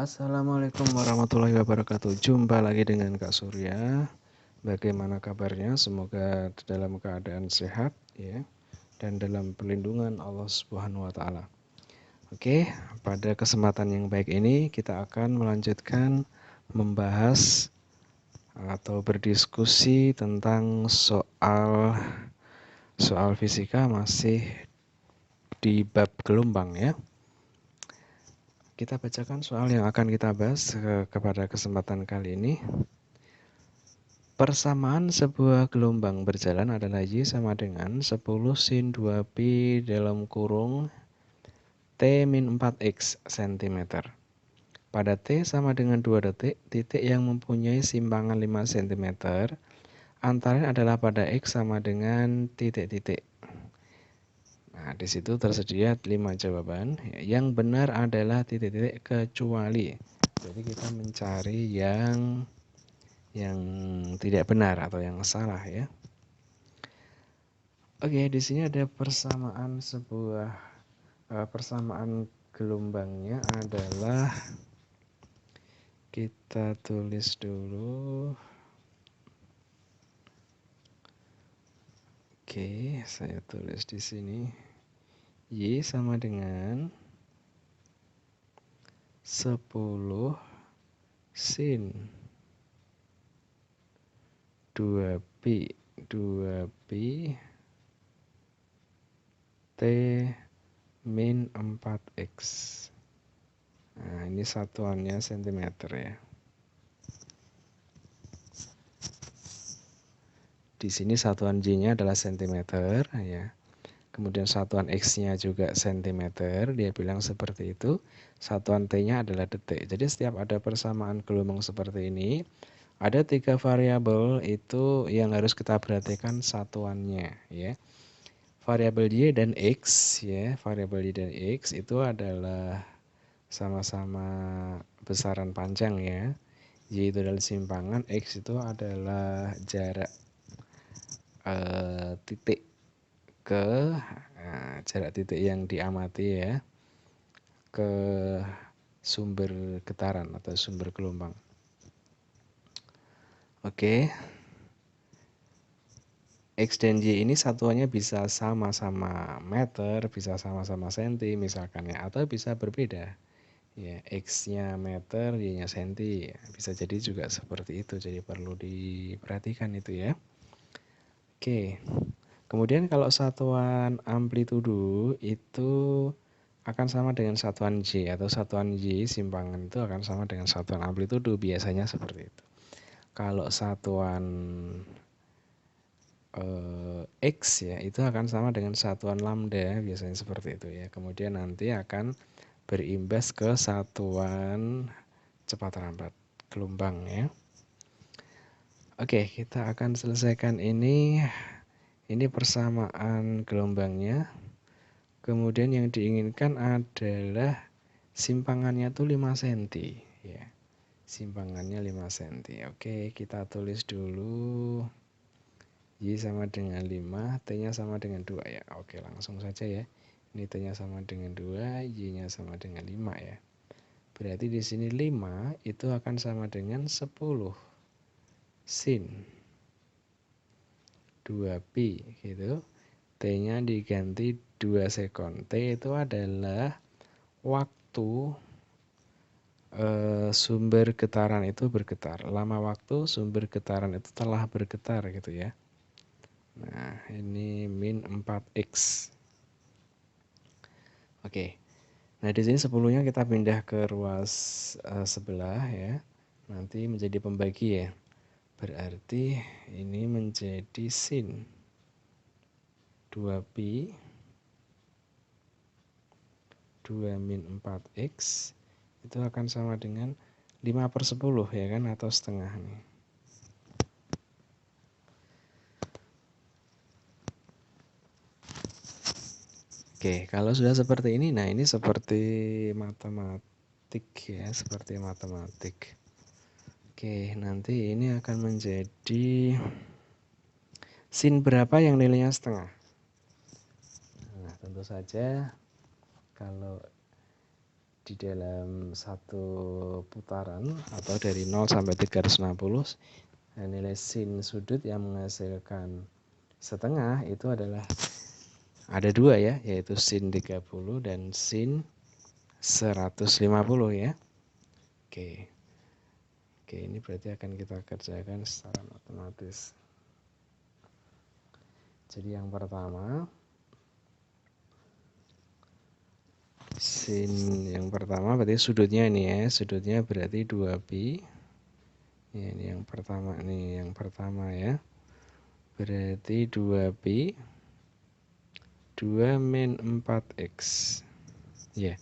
Assalamualaikum warahmatullahi wabarakatuh. Jumpa lagi dengan Kak Surya. Bagaimana kabarnya? Semoga dalam keadaan sehat ya dan dalam perlindungan Allah Subhanahu wa taala. Oke, pada kesempatan yang baik ini kita akan melanjutkan membahas atau berdiskusi tentang soal fisika masih di bab gelombang ya. Kita bacakan soal yang akan kita bahas kepada kesempatan kali ini. Persamaan sebuah gelombang berjalan adalah Y sama dengan 10 sin 2pi dalam kurung T min 4x cm. Pada T sama dengan 2 detik, titik yang mempunyai simpangan 5 cm antara adalah pada X sama dengan titik-titik. Nah, di situ tersedia 5 jawaban. Yang benar adalah titik-titik kecuali. Jadi kita mencari yang tidak benar atau yang salah ya. Oke, di sini ada persamaan gelombangnya adalah, kita tulis dulu. Oke, saya tulis di sini. Y sama dengan 10 sin 2pi T min 4x. Nah, ini satuannya cm ya. Di sini satuan Y-nya adalah cm ya. Kemudian satuan X-nya juga cm, dia bilang seperti itu. Satuan T-nya adalah detik. Jadi setiap ada persamaan gelombang seperti ini, ada 3 variabel itu yang harus kita perhatikan satuannya ya. Variabel Y dan X ya, variabel Y dan X itu adalah sama-sama besaran panjang ya. Y itu adalah simpangan, X itu adalah jarak titik ke jarak titik yang diamati ya ke sumber getaran atau sumber gelombang. Oke. X dan Y ini satuannya bisa sama-sama meter, bisa sama-sama senti misalkan ya, atau bisa berbeda. Ya, X-nya meter, Y-nya senti. Bisa jadi juga seperti itu, jadi perlu diperhatikan itu ya. Oke. Kemudian kalau satuan amplitudo itu akan sama dengan satuan Y, atau satuan Y simpangan itu akan sama dengan satuan amplitudo, biasanya seperti itu. Kalau satuan X ya itu akan sama dengan satuan lambda, biasanya seperti itu ya. Kemudian nanti akan berimbas ke satuan cepat lambat gelombang ya. Oke, kita akan selesaikan ini persamaan gelombangnya. Kemudian yang diinginkan adalah simpangannya tuh 5 cm ya. Simpangannya 5 cm. Oke, kita tulis dulu. Y sama dengan 5, T-nya sama dengan 2 ya. Oke, langsung saja ya. Ini T-nya sama dengan 2, Y-nya sama dengan 5 ya. Berarti di sini 5 itu akan sama dengan 10 sin 2pi gitu. T-nya diganti 2 sekon. T itu adalah waktu sumber getaran itu bergetar. Lama waktu sumber getaran itu telah bergetar gitu ya. Nah, ini min 4x. Oke. Nah, di sini 10-nya kita pindah ke ruas sebelah ya. Nanti menjadi pembagi ya. Berarti ini menjadi sin 2pi 2 min 4x itu akan sama dengan 5/10 ya kan, atau setengah nih. Oke, kalau sudah seperti ini, nah ini seperti matematik ya, seperti matematik. Oke, nanti ini akan menjadi sin berapa yang nilainya setengah. Nah, tentu saja kalau di dalam satu putaran atau dari 0 sampai 360, dan nilai sin sudut yang menghasilkan setengah itu adalah ada dua ya, yaitu sin 30 dan sin 150 ya. Oke. Oke, ini berarti akan kita kerjakan secara matematis. Jadi yang pertama, sin yang pertama berarti sudutnya ini ya, sudutnya berarti 2pi. Ya, ini yang pertama nih, yang pertama ya. Berarti 2pi 2 min 4x. Ya.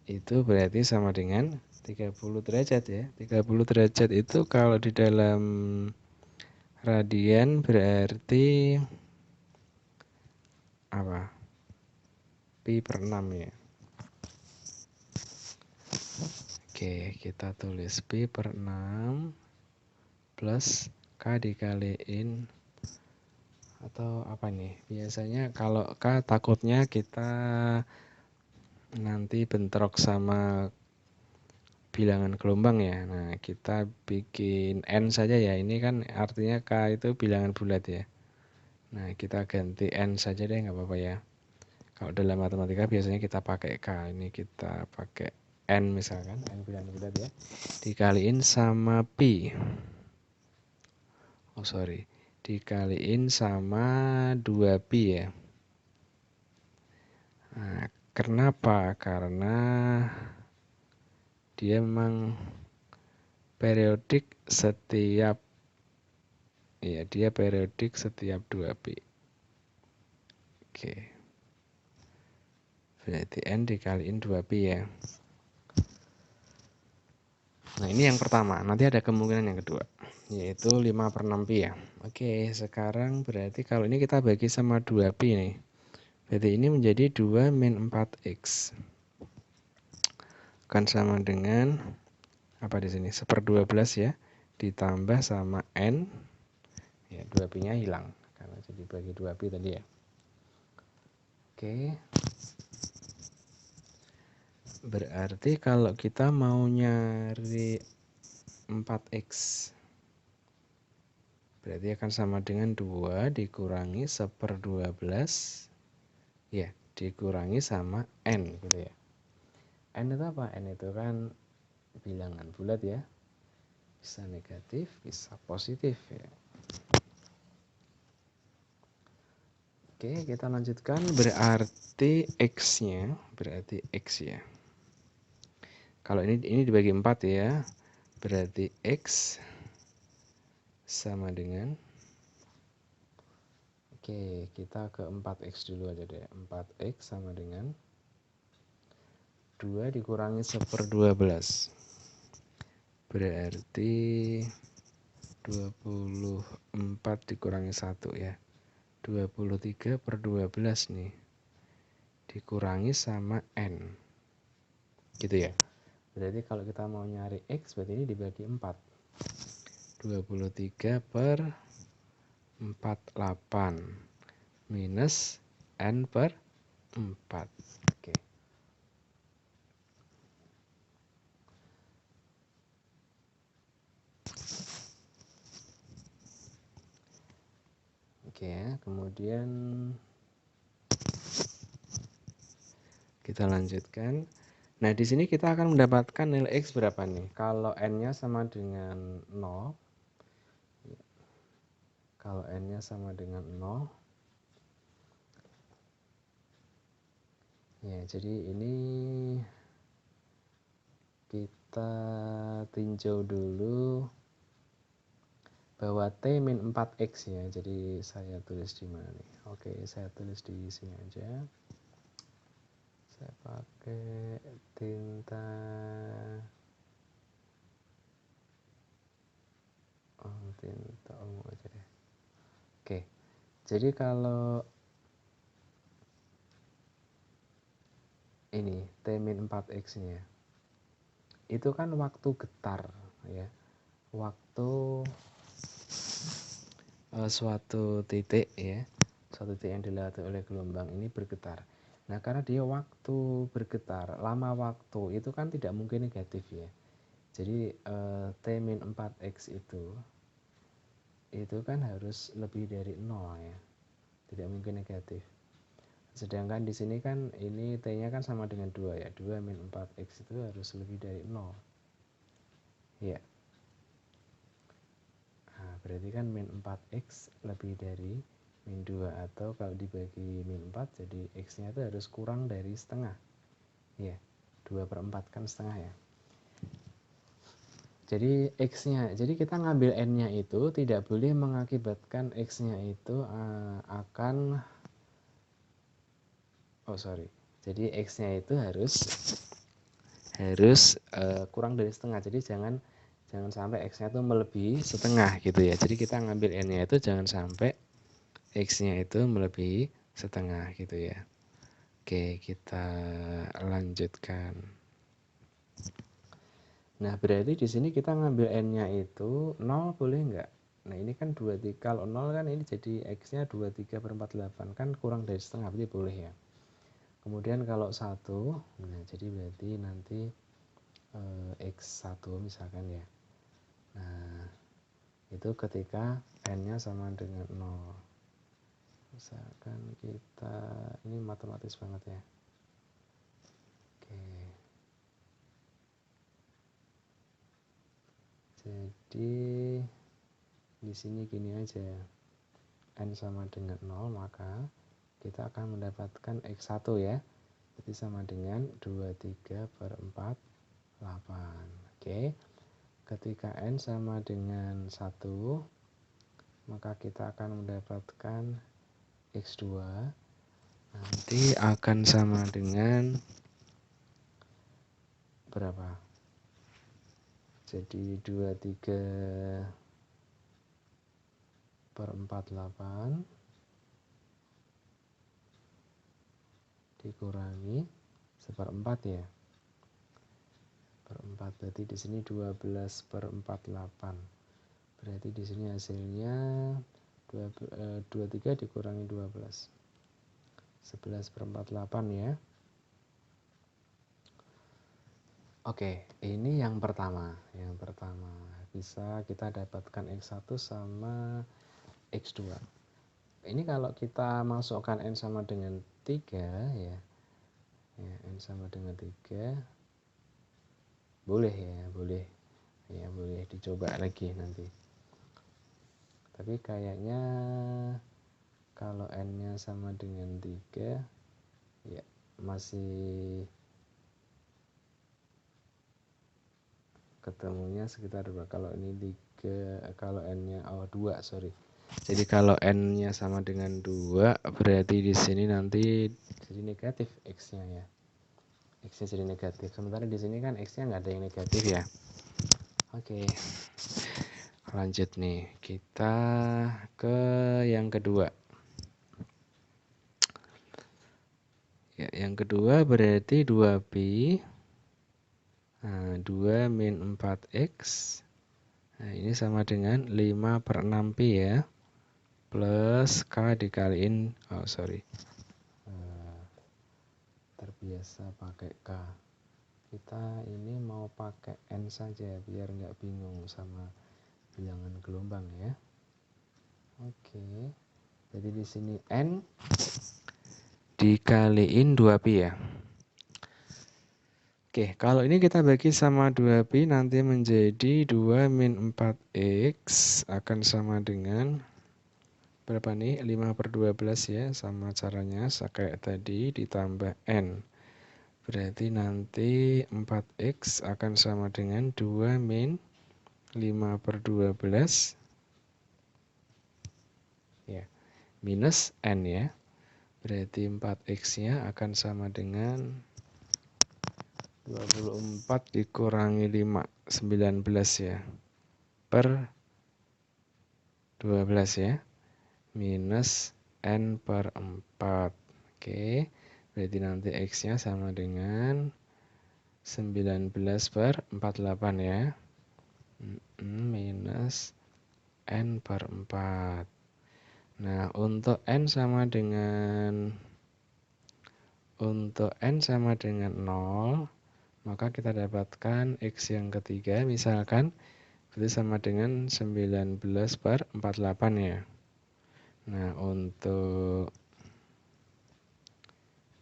Itu berarti sama dengan 30 derajat ya. 30 derajat itu kalau di dalam radian berarti apa? Pi per 6 ya. Oke, kita tulis pi per 6 plus K dikaliin, atau apa nih? Biasanya kalau K takutnya kita nanti bentrok sama bilangan gelombang ya. Nah, kita bikin N saja ya. Ini kan artinya K itu bilangan bulat ya. Nah, kita ganti N saja deh, nggak apa-apa ya. Kalau dalam matematika biasanya kita pakai K. Ini kita pakai N misalkan, N bilangan bulat ya. Dikaliin sama pi. Oh sorry, dikaliin sama 2pi ya. Nah, kenapa? Karena dia memang periodik setiap, ya dia periodik setiap 2pi. Oke, berarti N dikaliin 2pi ya. Nah, ini yang pertama. Nanti ada kemungkinan yang kedua, yaitu 5 per 6pi ya. Oke, sekarang berarti kalau ini kita bagi sama 2pi nih. Berarti ini menjadi 2 min 4x. Akan sama dengan apa di sini? 1/12 ya. Ditambah sama N. Ya, 2pi nya hilang karena jadi bagi 2pi tadi ya. Oke. Berarti kalau kita mau nyari 4x, berarti akan sama dengan 2 dikurangi 1/12 ya, dikurangi sama N gitu ya. N itu apa? N itu kan bilangan bulat ya, bisa negatif bisa positif ya. Oke, kita lanjutkan. Berarti x-nya berarti x ya. Kalau ini dibagi 4 ya, berarti x sama dengan, oke, kita ke 4x dulu aja deh. 4x sama dengan 2 dikurangi 1/12. Berarti 24 dikurangi 1 ya. 23/12 nih. Dikurangi sama N. Gitu ya. Berarti kalau kita mau nyari X, berarti ini dibagi 4. 23/48 minus N per 4. Oke. Oke ya, kemudian kita lanjutkan. Nah, di sini kita akan mendapatkan nilai X berapa nih? Kalau N-nya sama dengan 0. Kalau N-nya sama dengan 0. Ya, jadi ini kita tinjau dulu bahwa T min 4X ya. Jadi saya tulis di mana nih? Oke, saya tulis di sini aja. Saya pakai tinta ungu aja deh. Oke, jadi kalau ini T min 4x nya itu kan waktu getar ya, waktu suatu titik ya, suatu titik yang dilewati oleh gelombang ini bergetar. Nah, karena dia waktu bergetar, lama waktu, itu kan tidak mungkin negatif ya. Jadi T-4X itu kan harus lebih dari 0 ya. Tidak mungkin negatif. Sedangkan di sini kan ini T-nya kan sama dengan 2 ya. 2 min 4X itu harus lebih dari 0. Ya. Nah, berarti kan min 4X lebih dari min 2. Atau kalau dibagi min 4 jadi X-nya itu harus kurang dari setengah. Ya, 2/4 kan setengah ya. Jadi X-nya, jadi kita ngambil N-nya itu tidak boleh mengakibatkan X-nya itu akan jadi X-nya itu harus kurang dari setengah. Jadi jangan sampai X-nya itu melebihi setengah gitu ya. Jadi kita ngambil N-nya itu jangan sampai X-nya itu melebihi setengah gitu ya. Oke, kita lanjutkan. Nah, berarti di sini kita ngambil N-nya itu 0 boleh enggak? Nah, ini kan 23. Kalau 0 kan ini jadi X-nya 23/48 kan kurang dari setengah, berarti boleh ya. Kemudian kalau 1, nah jadi berarti nanti X1 misalkan ya. Nah, itu ketika N-nya sama dengan 0. Misalkan kita, ini matematis banget ya. Oke. Jadi di sini gini aja. N sama dengan 0, maka kita akan mendapatkan X1 ya. Jadi sama dengan 23/48. Oke. Ketika N sama dengan 1, maka kita akan mendapatkan X2 nanti akan sama dengan berapa? Jadi 23/48 dikurangi 1/4 ya. Per 4 berarti di sini 12/48. Berarti di sini hasilnya 23 dikurangi 12. 11/48 ya. Oke, ini yang pertama. Yang pertama bisa kita dapatkan X1 sama X2. Ini kalau kita masukkan N sama dengan 3 ya. N sama dengan 3 boleh ya, boleh. Ya, boleh dicoba lagi nanti. Tapi kayaknya kalau N-nya sama dengan 3 ya masih ketemunya sekitar berapa? Kalau ini 3, kalau N-nya 2, sorry. Jadi kalau N-nya sama dengan 2 berarti di sini nanti jadi negatif X-nya ya. X-nya jadi negatif. Sementara di sini kan X-nya nggak ada yang negatif ya. Oke. Lanjut nih. Kita ke yang kedua. Ya, yang kedua berarti 2pi. Nah, 2 min 4x. Nah, ini sama dengan 5/6pi ya. Plus K dikaliin, terbiasa pakai K. Kita ini mau pakai N saja biar nggak bingung sama bilangan gelombang ya. Oke. Jadi di sini N dikaliin 2pi ya. Oke, kalau ini kita bagi sama 2pi nanti menjadi 2 min 4x akan sama dengan berapa nih? 5/12 ya, sama caranya kayak tadi ditambah N. Berarti nanti 4x akan sama dengan 2 min 5/12 ya, minus N ya. Berarti 4x-nya akan sama dengan 24 dikurangi 5, 19 ya, per 12 ya, minus N/4. Oke, berarti nanti X-nya sama dengan 19/48 ya, minus N/4. Nah, untuk N sama dengan Untuk N sama dengan 0, maka kita dapatkan X yang ketiga, misalkan berarti sama dengan 19/48 ya. Nah, untuk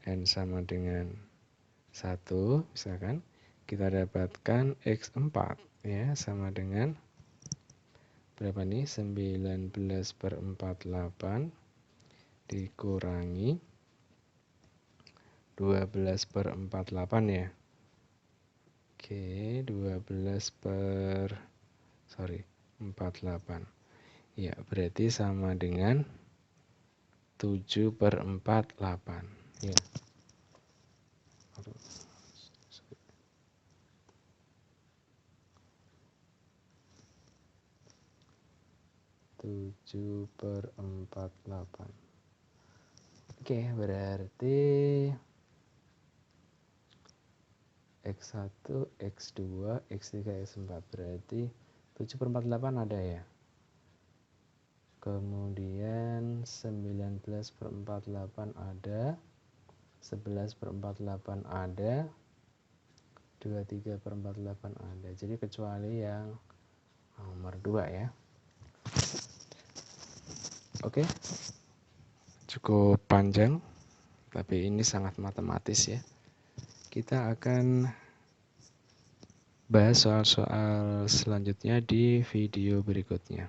N sama dengan 1, misalkan kita dapatkan X4 ya, sama dengan berapa nih? 19/48 dikurangi 12/48 ya. Oke, 48. Ya, berarti sama dengan 7/48 ya. 7/48. Oke, berarti X1, X2, X3, X4, berarti 7/48 ada ya. Kemudian 19/48 ada, 11/48 ada, 23/48 ada. Jadi kecuali yang nomor 2 ya. Oke, cukup panjang, tapi ini sangat matematis ya. Kita akan bahas soal-soal selanjutnya di video berikutnya.